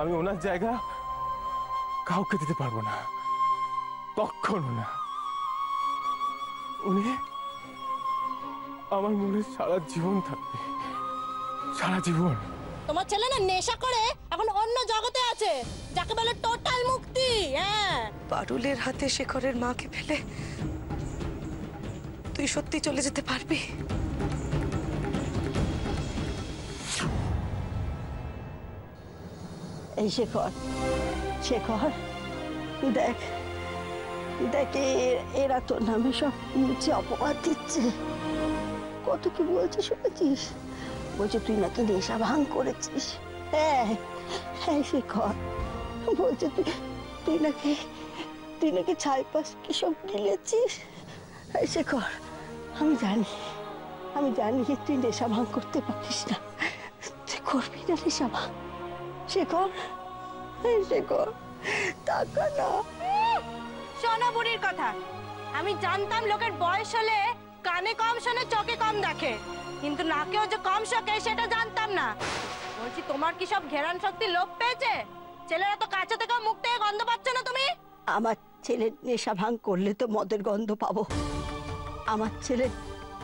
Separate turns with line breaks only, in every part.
আমি ওনার জায়গা কাউকে দিতে পারবো না, কখনো না। উনি আমার মনে সারা জীবন থাকবে, সারা জীবন।
তোমার ছেলে না নেশা করে এখন অন্য জগতে আছে, যাকে বলে টোটাল মুক্তি। হ্যাঁ,
পারুলের হাতে শেখরের মাকে ফেলে তুই সত্যি চলে যেতে পারবি?
এই শেখর, শেখর দেখ দেখ, এরা তোর নামে সব নিচে অপবাদ দিচ্ছে। কত কি বলছে শুনেছিস? বলছে তুই নাকি নেশা ভাঙ করেছিস। হ্যাঁ হ্যাঁ শেখর, বলছে তুই নাকি ছাইপাশ কি সব গিলেছিস। শেখর, আমি জানি যে তুই নেশা ভাঙ করতে পারিস না, তুই করবি না নেশা ভাঙ। শেখর, শেখর টাকা না।
শোনো বুড়ির কথা, আমি জানতাম লোকের বয়স হলে কানে কম শোনে, চোখে কম দেখে, কিন্তু নাকেও যে কম শোকে সেটা জানতাম না। বলছি তোমার কি সব ঘেরান শক্তি লোপ পেয়েছে? ছেলেরা তো কাছে থেকে মুখ থেকে গন্ধ পাচ্ছ না তুমি?
আমার ছেলে নেশা ভাঙ করলে তো মদের গন্ধ পাবো। আমার ছেলে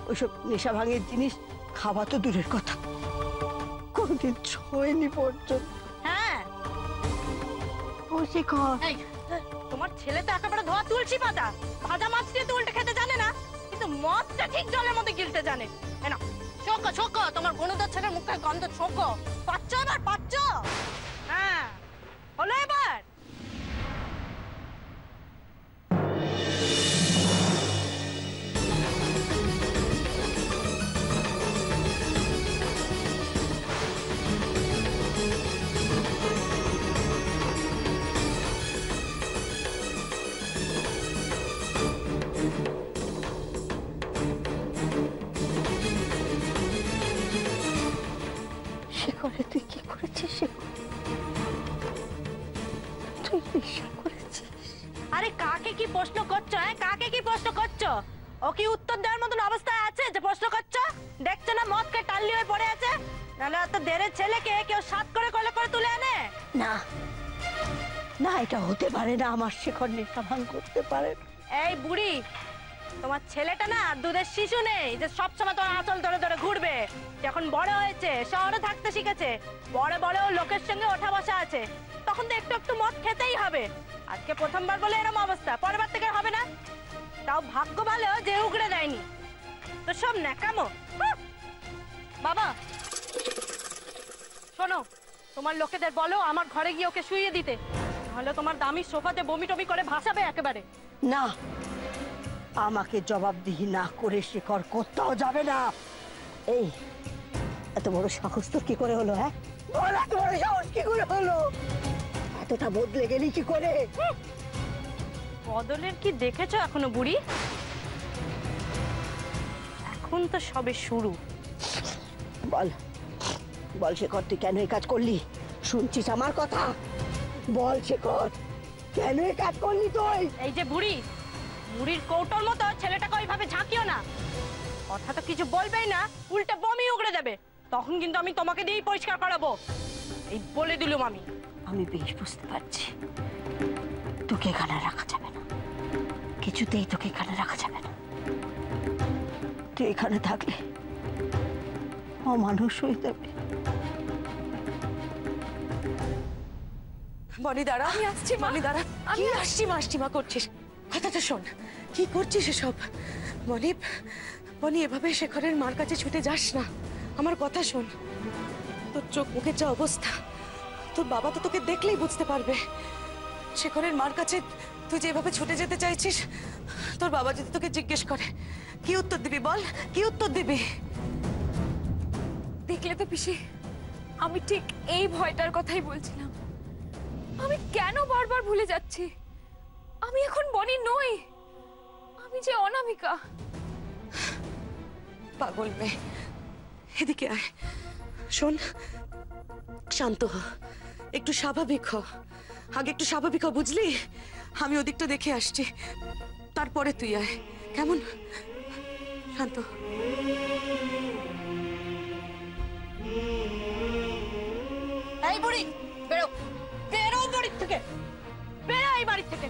ওইসব নেশা ভাঙের জিনিস খাওয়া তো দূরের কথা, কোনদিন ছোঁয়নি পর্যন্ত।
হ্যাঁ,
ও শেখর,
তোমার ছেলে তো একেবারে ধোয়া তুলসী পাতা, ভাজা মাছ দিয়ে তো উল্টে খেতে জানে না, কিন্তু মদটা ঠিক জলের মধ্যে গিলতে জানে। না শোকো শোকো, তোমার গণদার ছেলের মুখে গন্ধ শোকো। পাচ্ছ এবার, পাচ্ছ? হ্যাঁ, হলো এবার।
শেখরে তুই কি করেছিস? শেখর, তুই নেশা করেছিস?
আরে কাকে কি প্রশ্ন করছো? হ্যাঁ, কাকে কি প্রশ্ন করছো? ও কি উত্তর দেওয়ার মতন অবস্থায় আছে যে প্রশ্ন করছো? দেখছো না মদ খেয়ে টাল্লি হয়ে পড়ে আছে? নাহলে এত দেরের ছেলেকে কেউ সাত করে কোলে করে তুলে আনে?
না না, এটা হতে পারে না, আমার শেখর নেশা ভাঙ করতে পারে না।
এই বুড়ি, তোমার ছেলেটা না দুধের শিশু নেই যে সবসময় তোমার আঁচল ধরে ধরে ঘুরবে। যখন বড় হয়েছে, শহরে থাকতে শিখেছে, বড় বড় লোকের সঙ্গে ওঠা বসা আছে, তখন তো একটু একটু মদ খেতেই হবে। আজকে প্রথমবার বলে এরকম অবস্থা, পরেরবার থেকে হবে না। তাও ভাগ্য ভালো যে উগড়ে দেয়নি, তো সব ন্যাকামো। বাবা শোনো, তোমার লোকেদের বলো আমার ঘরে গিয়ে ওকে শুইয়ে দিতে, নাহলে তোমার দামি সোফাতে বমি টমি করে ভাসাবে একেবারে।
না, আমাকে জবাবদিহি না করে শেখর কোথাও যাবে না। এই এত বড় সাহস তোর কি করে হলো? হ্যাঁ বল, এত বড় সাহস কি করে হলো? এতটা বদলে গেলি কি করে?
বদলের কি দেখেছো এখনো বুড়ি? এখন তো সবে শুরু।
বল বল শেখর, তুই কেন এই কাজ করলি? শুনছিস আমার কথা? বল শেখর, কেন এই কাজ করলি তুই?
এই যে বুড়ি, বুড়ির কৌটোর মতো ছেলেটাকে ওইভাবে ঝাঁকিও না। কথা তো কিছু বলবেই না, উল্টে বমি উগড়ে দেবে, তখন কিন্তু আমি তোমাকে দিয়েই পরিষ্কার করাবো, এই বলে দিলুম আমি।
আমি বেশ বুঝতে পারছি তোকে এখানে রাখা যাবে না, কিছুতেই তোকে এখানে রাখা যাবে না। তুই এখানে থাকলে অমানুষ হয়ে যাবে।
বনি দাঁড়া, আমি আসছি। বনি দাঁড়া, কি আসছি মা করছিস? কথাটা শোন, কি করছিস এসব? বনি, বনি এভাবে শেখরের মার কাছে ছুটে যাস না, আমার কথা শোন। তোর চোখ মুখের যা অবস্থা, তোর বাবা তো তোকে দেখলেই বুঝতে পারবে। শেখরের মার কাছে তুই যেভাবে ছুটে যেতে চাইছিস, তোর বাবা যদি তোকে জিজ্ঞেস করে কি উত্তর দিবি? বল, কি উত্তর দিবি?
দেখলে তো পিসি, আমি ঠিক এই ভয়টার কথাই বলছিলাম। আমি কেন বারবার ভুলে যাচ্ছি আমি এখন বনি নই, আমি যে অনামিকা।
পাগল মেয়ে, এদিকে আয়। শোন, শান্ত হ, একটু স্বাভাবিক হ। আগে একটু স্বাভাবিক হ, বুঝলি? আমি ওদিকটা দেখে আসছি, তারপরে তুই আয়, কেমন? শান্ত।
এই বুড়ি বেরো, থেকে, বেরো এই বাড়ি থেকে।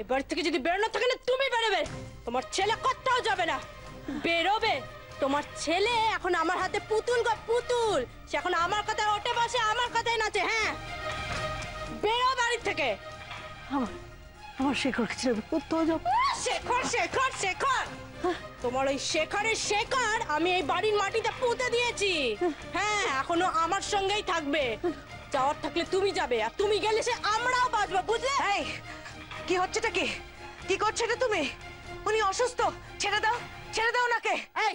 এই বাড়ি থেকে যদি বেরোনো থাকে না, তুমি বেরোবে। তোমার ছেলে কোথাও যাবে না, বেরোবে। তোমার ছেলে এখন আমার হাতে পুতুল গো, পুতুল। সে এখন আমার কথায় ওঠে বসে, আমার কথায় নাচে। হ্যাঁ, বেরো বাড়ি থেকে।
আমার শেখরকে ছেড়ে কোথাও যাবো?
শেখর, শেখর, শেখর, তোমার ওই শেখরের শেখর আমি এই বাড়ির মাটিতে পুঁতে দিয়েছি। হ্যাঁ, এখনো আমার সঙ্গেই থাকবে। যাওয়ার থাকলে তুমি যাবে, আর তুমি গেলে সে আমরাও বাঁচবো, বুঝলে?
এই কি হচ্ছেটা কি? কি করছে এটা তুমি? উনি অসুস্থ, ছেড়ে দাও, ছেড়ে দাও ওনাকে।
এই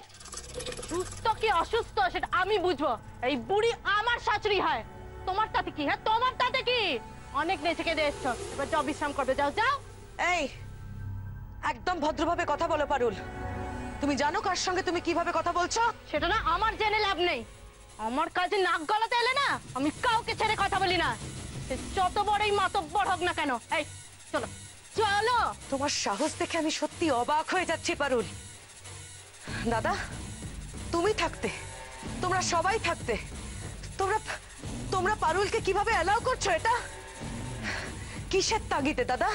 সুস্থ কি অসুস্থ সেটা আমি বুঝবো। এই বুড়ি আমার শাশুড়ি হয়, তোমার তাতে কি? হ্যাঁ, তোমার তাতে কি? অনেক নেচে কেঁদে এসছো, এবার যাও বিশ্রাম করবে। যাও যাও।
এই একদম ভদ্রভাবে কথা বলো পারুল। তুমি জানো কার সঙ্গে তুমি কিভাবে কথা বলছো?
সেটা না আমার জেনে লাভ নেই। আমার কাছে নাক গলাতে এলে না, আমি কাউকে ছেড়ে কথা বলি না, সে যত বড়ই মাতব্বর হোক না কেন। এই চলো, চলো।
তোমার সাহস দেখে আমি সত্যি অবাক হয়ে যাচ্ছি পারুল। দাদা, তুমি থাকতে, তোমরা সবাই থাকতে, তোমরা তোমরা পারুলকে কিভাবে অ্যালাউ করছো এটা? কিসের তাগিদে দাদা,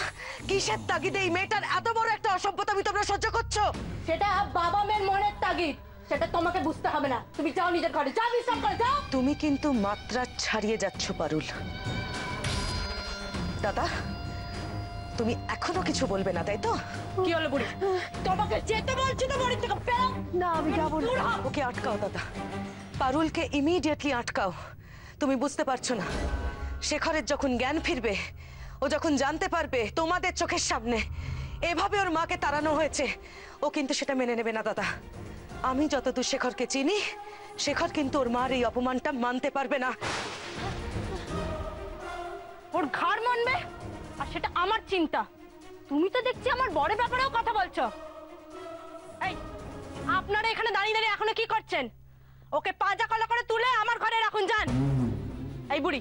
কিসের তাগিদে এই মেয়েটার এত বড় একটা অসভ্যতামি তোমরা সহ্য করছো?
সেটা বাবা মেয়ের মনের তাগিদ, সেটা তোমাকে বুঝতে হবে না। তুমি যাও নিজের ঘরে, যাও বিশ্রাম করে যাও।
তুমি কিন্তু মাত্রা ছাড়িয়ে যাচ্ছ পারুল। দাদা, তুমি এখনো কিছু বলবে না, তাই তো?
কি হলো বুড়ি? তোমাকে যেতে বলছি তো বাড়ি থেকে, বেরো।
না, আমি যাবো না।
ওকে আটকাও দাদা, পারুলকে ইমিডিয়েটলি আটকাও। তুমি বুঝতে পারছো না, শেখরের যখন জ্ঞান ফিরবে, ও যখন জানতে পারবে তোমাদের চোখের সামনে এভাবে ওর মাকে তাড়ানো হয়েছে, ও কিন্তু সেটা মেনে নেবে না দাদা। আমি যতদূর শেখরকে চিনি, শেখর কিন্তু ওর মার এই অপমানটা মানতে পারবে না।
ওর ঘাড় মানবে, আর সেটা আমার চিন্তা। তুমি তো দেখছি আমার বড় ব্যাপারেও কথা বলছো। এই আপনারা এখানে দাঁড়িয়ে দাঁড়িয়ে এখনো কি করছেন? ওকে পাজা কলা করে তুলে আমার ঘরে রাখুন, যান। এই বুড়ি,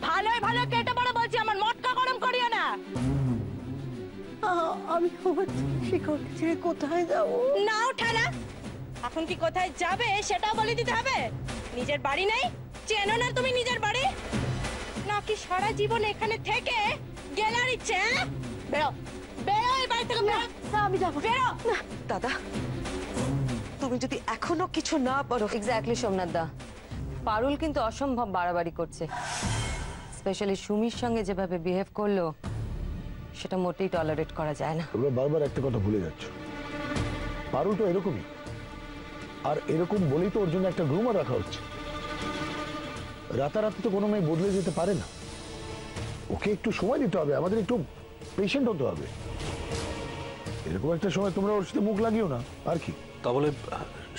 ভালোই ভালো কেটে পড়ে বলছি, আমার মটকা গরম করিও না।
আমি আমার শেখরকে ছেড়ে কোথায় যাবো?
নাও ঠেলা, এখন কি কোথায় যাবে সেটাও বলে দিতে হবে? নিজের বাড়ি নেই, চেনো না তুমি নিজের বাড়ি? নাকি সারা জীবন এখানে থেকে গেলার ইচ্ছে? বেরো, বেরো এই বাড়ি থেকে, বেরো।
আমি যাবো।
বেরো।
দাদা, তুমি যদি এখনো কিছু না পারো।
এক্স্যাক্টলি সোমনাথ দা, পারুল কিন্তু অসম্ভব বাড়াবাড়ি করছে। স্পেশালি সুমির সঙ্গে যেভাবে বিহেভ করলো, সেটা মোটেই টলারেট করা যায় না।
তোমরা বারবার একটা কথা ভুলে যাচ্ছ, পারুল তো এরকমই, আর এরকম বলেই তো ওর জন্য একটা গ্রুমার রাখা হচ্ছে। রাতারাতি তো কোনো মেয়ে বদলে যেতে পারে না, ওকে একটু সময় দিতে হবে, আমাদের একটু পেশেন্ট হতে হবে। এরকম একটা সময় তোমরা ওর সাথে মুখ লাগিও না, আর কি।
তা বলে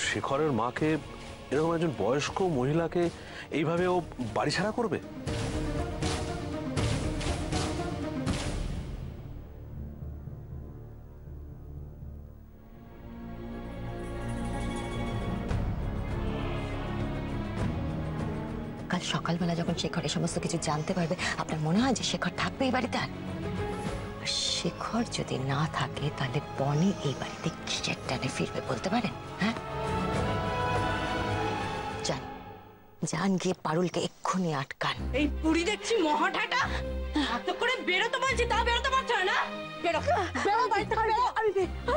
শেখরের মাকে, এরকম একজন বয়স্ক মহিলাকে এইভাবে ও বাড়ি ছাড়া করবে?
কাল সকালবেলা যখন শেখর এই সমস্ত কিছু জানতে পারবে, আপনার মনে হয় যে শেখর থাকবে এই বাড়িতে? আর শেখর যদি না থাকে, তাহলে বনি এই বাড়িতে কিসের টানে ফিরবে বলতে পারেন? হ্যাঁ, যান, যান গিয়ে পারুলকে এক্ষুনি আটকান।
এই বুড়ি দেখছি মহাঠাটা, এত করে বেরোতে বলছি তাও বেরোতে পারছো না। বেরো, বেরো বাড়ি থেকে, বেরো।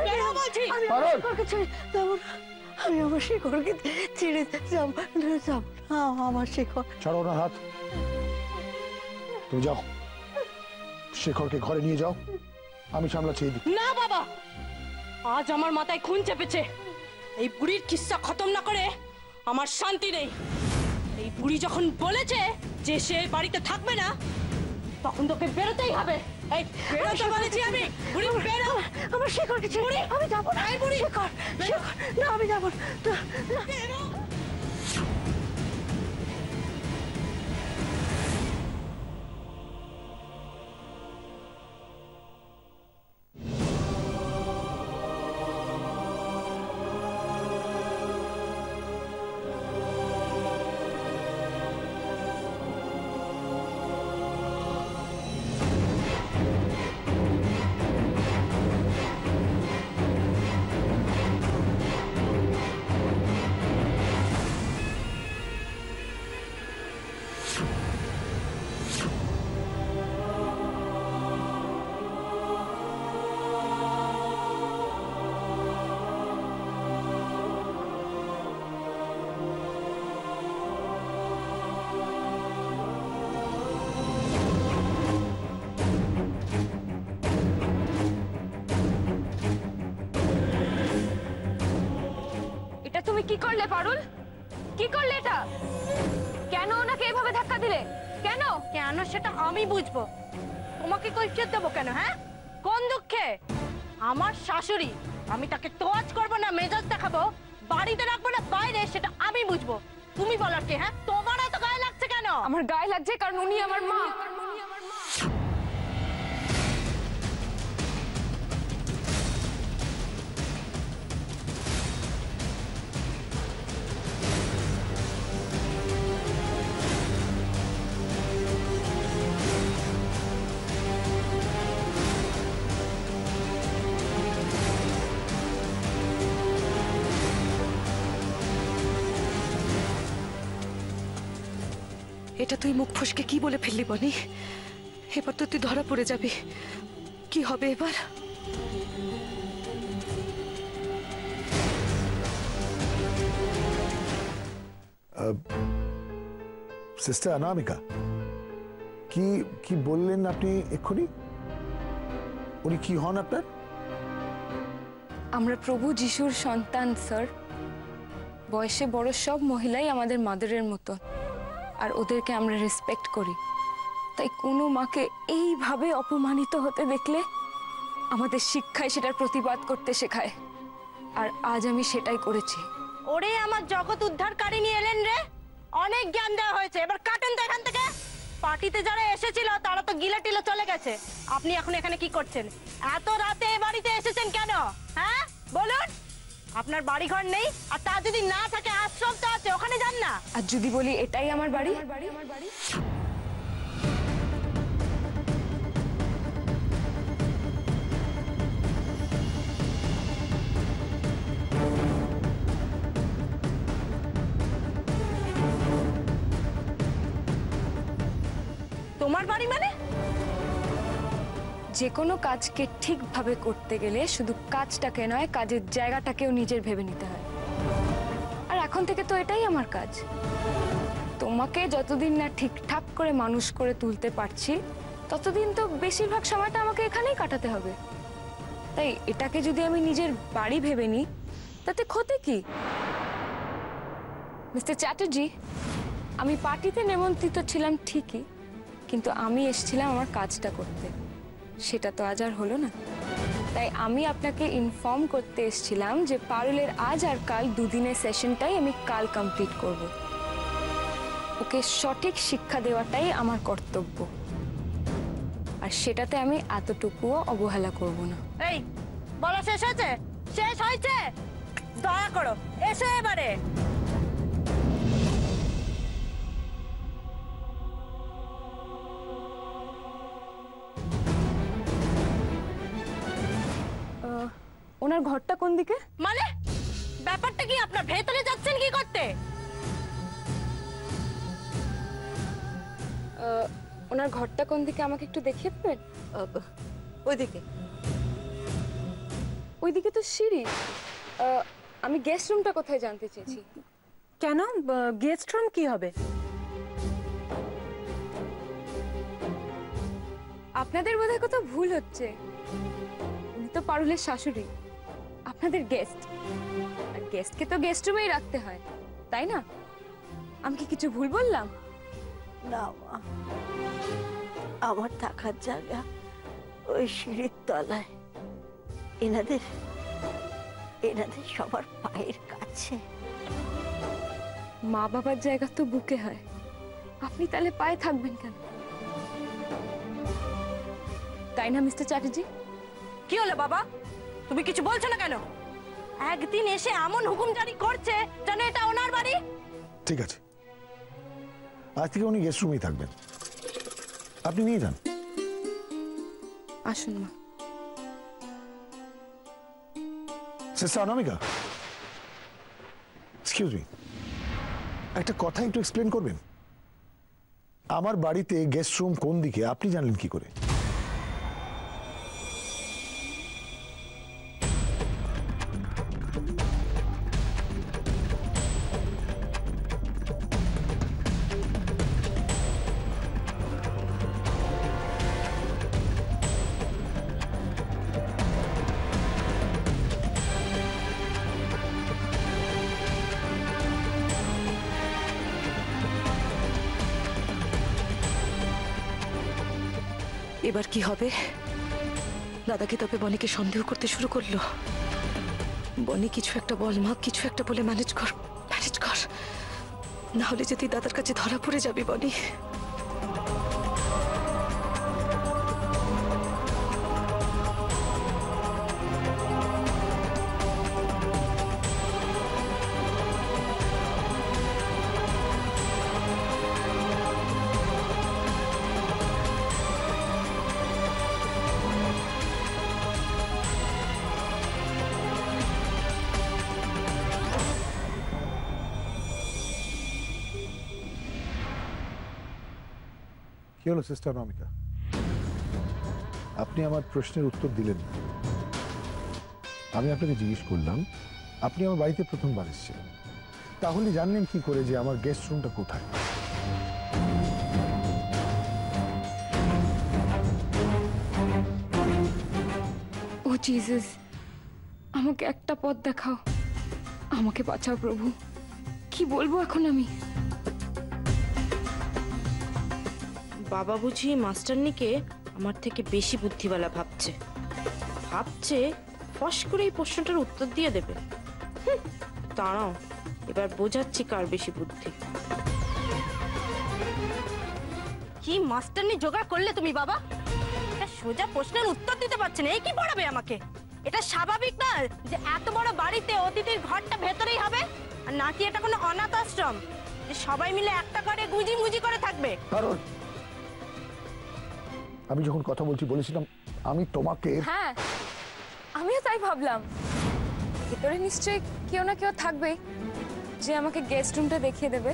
বেরো বলছি।
আমি আমার শেখরকে ছেড়ে যাবো না। আমি আমার শেখরকে ছেড়ে যাবো না। আমার শেখর।
ছাড়ো না হাত, তুমি যাও, শেখরকে ঘরে নিয়ে যাও, আমি সামলাচ্ছি এদিক।
না বাবা, আজ আমার মাথায় খুন চেপেছে। এই বুড়ির কিস্সা খতম না করে আমার শান্তি নেই। এই বুড়ি যখন বলেছে যে সে বাড়িতে থাকবে না, তখন তোকে বেরোতেই হবে। এই বেরোতে বলেছি আমি। বুড়ি বেরো।
আমার শেখরকে ছেড়ে আমি যাবো না।
এই বুড়ি,
শেখর, শেখর, না আমি যাবো না।
বেরো।
কি করলে পারুল? কি করলে এটা? কেন ওনাকে এভাবে ধাক্কা দিলে? কেন?
কেন সেটা আমি বুঝবো, তোমাকে কৈফিয়ত দেবো কেন? হ্যাঁ, কোন দুঃখে? আমার শাশুড়ি, আমি তাকে তোয়াজ করবো না মেজাজ দেখাবো, বাড়িতে রাখবো না বাইরে, সেটা আমি বুঝবো। তুমি বলার কে? হ্যাঁ, তোমার এত গায়ে লাগছে কেন?
আমার গায়ে লাগছে কারণ উনি আমার মা।
এটা তুই মুখ ফসকে কি বলে ফেললি বনি? এবার তো তুই ধরা পড়ে যাবি। কি হবে এবার?
সিস্টার অনামিকা, কি কি বললেন আপনি এক্ষুনি? উনি কি হন আপনার?
আমরা প্রভু যিশুর সন্তান স্যার। বয়সে বড় সব মহিলাই আমাদের মাদারের মতো, আর ওদেরকে আমরা রেসপেক্ট করি। তাই কোনো মাকে এইভাবে অপমানিত হতে দেখলে আমাদের শিক্ষায় সেটার প্রতিবাদ করতে শেখায়, আর আজ আমি সেটাই করেছি।
ওরে আমার জগৎ উদ্ধারকারিনী এলেন রে, অনেক জ্ঞান দেওয়া হয়েছে, এবার কাটেন তো এখান থেকে। পার্টিতে যারা এসেছিল তারা তো গিলে টিলে চলে গেছে, আপনি এখন এখানে কি করছেন? এত রাতে এ বাড়িতে এসেছেন কেন? হ্যাঁ বলুন, আপনার বাড়ি ঘর নেই? আর তা যদি না থাকে আশ্রম তো আছে, ওখানে যান না।
আর যদি বলি এটাই আমার বাড়ি,
তোমার বাড়ি মানে?
যে কোনো কাজকে ঠিকভাবে করতে গেলে শুধু কাজটাকে নয়, কাজের জায়গাটাকেও নিজের ভেবে নিতে হয়। আর এখন থেকে তো এটাই আমার কাজ। তোমাকে যতদিন না ঠিকঠাক করে মানুষ করে তুলতে পারছি, ততদিন তো বেশিরভাগ সময়টা আমাকে এখানেই কাটাতে হবে। তাই এটাকে যদি আমি নিজের বাড়ি ভেবে নিই, তাতে ক্ষতি কি? মিস্টার চ্যাটার্জি, আমি পার্টিতে নিমন্ত্রিত ছিলাম ঠিকই, কিন্তু আমি এসেছিলাম আমার কাজটা করতে। সেটা তো আজ আর হলো না। তাই আমি আপনাকে ইনফর্ম করতে এসেছিলাম যে পারুলের আজ আর কাল দুদিনের সেশনটাই আমি কাল কমপ্লিট করব। ওকে সঠিক শিক্ষা দেওয়াটাই আমার কর্তব্য, আর সেটাতে আমি এতটুকুও অবহেলা করব না।
এই বলা শেষ হয়েছে? শেষ হয়েছে? দয়া করো এসো এবারে।
ওনার ঘরটা কোন দিকে?
মানে ব্যাপারটা কি? আপনার ভেতরে যাচ্ছেন কি করতে?
ওনার ঘরটা কোন দিকে আমাকে একটু দেখিয়ে দেবেন?
ওইদিকে।
ওইদিকে তো সিঁড়ি। আমি গেস্ট রুমটা কোথায় জানতে চেয়েছি।
কেন? গেস্ট রুম কি হবে?
আপনাদের বোধহয় কোথাও ভুল হচ্ছে। উনি তো পারুলের শাশুড়ি, আপনাদের গেস্ট। আর গেস্টকে তো গেস্ট রুমেই রাখতে হয়, তাই না? আমি কি কিছু ভুল বললাম?
না মা, আমার থাকার জায়গা ওই সিঁড়ির তলায়, এনাদের সবার পায়ের কাছে।
মা বাবার জায়গা তো বুকে হয়, আপনি তাহলে পায়ে থাকবেন কেন? তাই না মিস্টার চ্যাটার্জি?
কি হলো বাবা, তুমি কিছু বলছো না কেন? একদিন এসে এমন হুকুম জারি করছে যেন এটা ওনার বাড়ি।
ঠিক আছে, আজ থেকে উনি গেস্ট রুমেই থাকবেন, আপনি নিয়ে যান।
আসুন মা।
সিস্টার অনামিকা, এক্সকিউজ মি, একটা কথা একটু এক্সপ্লেন করবেন? আমার বাড়িতে গেস্ট রুম কোন দিকে আপনি জানলেন কি করে?
এবার কি হবে? দাদা কি তবে বনিকে সন্দেহ করতে শুরু করলো? বনি কিছু একটা বল মা, কিছু একটা বলে ম্যানেজ কর, ম্যানেজ কর, না হলে যদি দাদার কাছে ধরা পড়ে যাবি বনি।
কি হলো সিস্টার অনামিকা, আপনি আমার প্রশ্নের উত্তর দিলেন না। আমি আপনাকে জিজ্ঞেস করলাম, আপনি আমার বাড়িতে প্রথমবার এসেছিলেন, তাহলে জানলেন কি করে যে আমার গেস্ট রুমটা কোথায়?
ও জিসাস, আমাকে একটা পথ দেখাও, আমাকে বাঁচাও প্রভু। কি বলবো এখন আমি?
বাবা বুঝি মাস্টারনিকে আমার থেকে বেশি বুদ্ধিওয়ালা ভাবছে, ফস করে এই প্রশ্নটার উত্তর দিয়ে দেবে। দাঁড়াও, এবার বোঝাচ্ছি কার বেশি বুদ্ধি।
কি মাস্টারনি জোগাড় করলে তুমি বাবা? এটা সোজা প্রশ্নের উত্তর দিতে পারছে না, এই কি পড়াবে আমাকে? এটা স্বাভাবিক না যে এত বড় বাড়িতে অতিথির ঘরটা ভেতরেই হবে? আর নাকি এটা কোনো অনাথ আশ্রম যে সবাই মিলে একটা ঘরে গুজি মুজি করে থাকবে?
কারণ আমি যখন কথা বলছি বলেছিলাম আমি তোমাকে।
হ্যাঁ, আমিও তাই ভাবলাম, ভেতরে নিশ্চয়ই কেউ না কেউ থাকবে যে আমাকে গেস্ট রুমটা দেখিয়ে দেবে।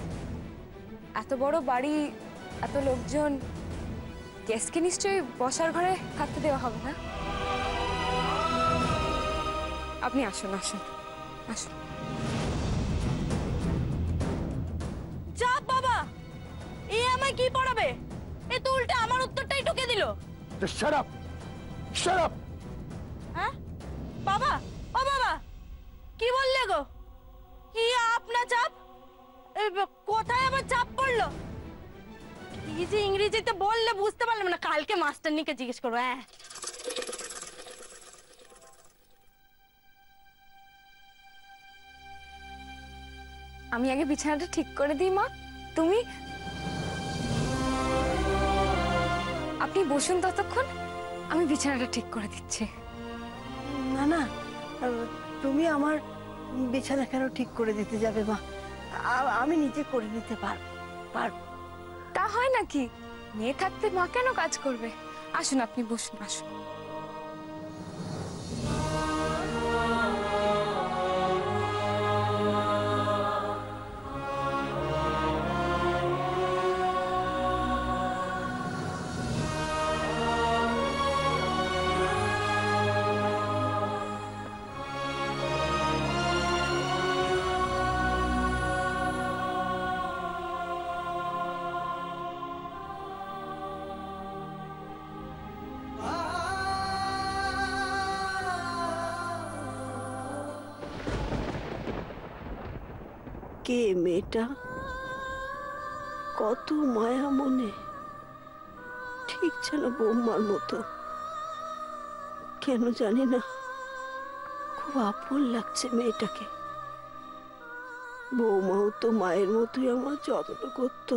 এত বড় বাড়ি, এত লোকজন, গেস্টকে নিশ্চয়ই বসার ঘরে থাকতে দেওয়া হবে না। আপনি আসুন আসুন আসুন।
যা বাবা, এ আমায় কি পড়াবে? এ তো উল্টে আমার উত্তরটাই ঢুকে দিল।
Shut up, shut up.
হ্যাঁ বাবা, ও বাবা, কি বললে গো? কি আপনা চাপ? কোথায় আবার চাপ পড়লো? কি যে ইংরেজিতে বললে বুঝতে পারলাম না, কালকে মাস্টারনিকে জিজ্ঞেস করবো। হ্যাঁ,
আমি আগে বিছানাটা ঠিক করে দিই মা, তুমি আপনি বসুন ততক্ষণ, আমি বিছানাটা ঠিক করে দিচ্ছি।
না না, তুমি আমার বিছানা কেন ঠিক করে দিতে যাবে মা? আমি নিজে করে নিতে পারবো।
তা হয় নাকি? মেয়ে থাকতে মা কেন কাজ করবে? আসুন আপনি বসুন, আসুন।
কে মেয়েটা? কত মায়া মনে, ঠিক যেন বৌমার মতো। কেন জানি না, খুব আপন লাগছে মেয়েটাকে। বৌমাও তো মায়ের মতোই আমার যত্ন করতো।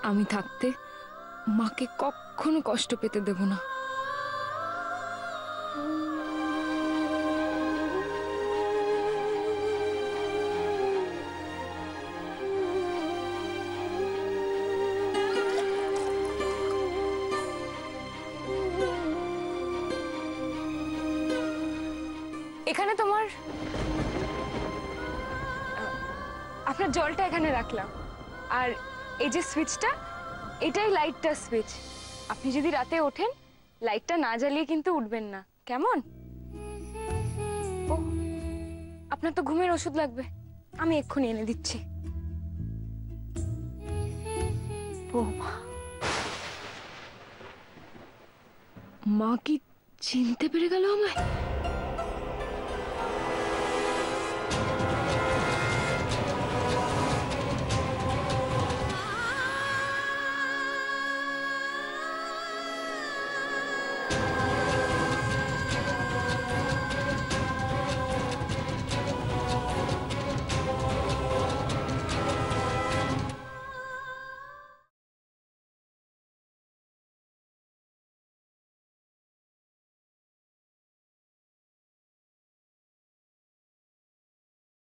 আমি থাকতে মাকে কখনো কষ্ট পেতে দেব না। এখানে তোমার আপনার জলটা এখানে রাখলাম, আর এই যে সুইচটা, এটাই লাইটটা সুইচ। আপনি যদি রাতে ওঠেন, লাইটটা না জ্বালিয়ে কিন্তু উঠবেন না, কেমন? ও, আপনার তো ঘুমের ওষুধ লাগবে, আমি এক্ষুনি এনে দিচ্ছি।
বৌমা,
মা কি চিনতে পেরে গেল আমায়?